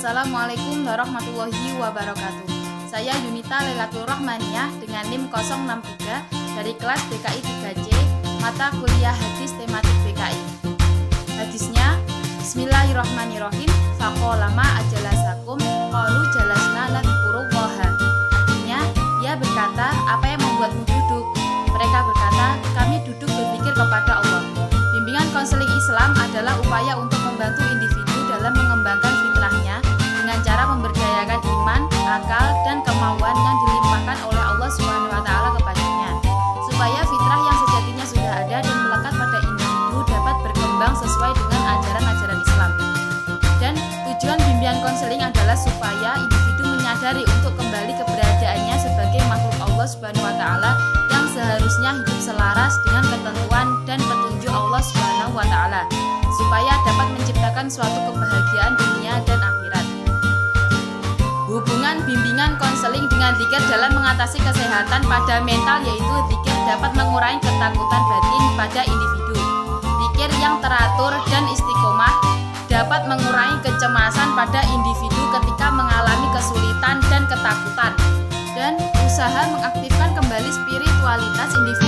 Assalamualaikum warahmatullahi wabarakatuh. Saya Yunita Lailatul Rahmaniyah dengan NIM 063 dari kelas BKI 3C, mata kuliah hadis tematik BKI. Hadisnya, Bismillahirrahmanirrahim. Faqala ma ajalasakum qalu jalasna nadhkurullaha. Artinya, ia berkata, apa yang membuatmu duduk? Mereka berkata, kami duduk berpikir kepada Allah. Bimbingan konseling Islam adalah upaya untuk membantu individu dalam mengembangkan fitrahnya dengan cara memberdayakan iman, akal, dan kemauan yang dilimpahkan oleh Allah SWT kepadanya, supaya fitrah yang sejatinya sudah ada dan melekat pada individu dapat berkembang sesuai dengan ajaran-ajaran Islam. Dan tujuan bimbingan konseling adalah supaya individu menyadari untuk kembali keberadaannya sebagai makhluk Allah SWT yang seharusnya hidup selaras dengan ketentuan dan petunjuk Allah SWT, supaya dapat menciptakan suatu kebahagiaan dunia dan akhirat. Hubungan bimbingan konseling dengan zikir dalam mengatasi kesehatan pada mental, yaitu zikir dapat mengurangi ketakutan batin pada individu. Zikir yang teratur dan istiqomah dapat mengurangi kecemasan pada individu ketika mengalami kesulitan dan ketakutan, dan usaha mengaktifkan kembali spiritualitas individu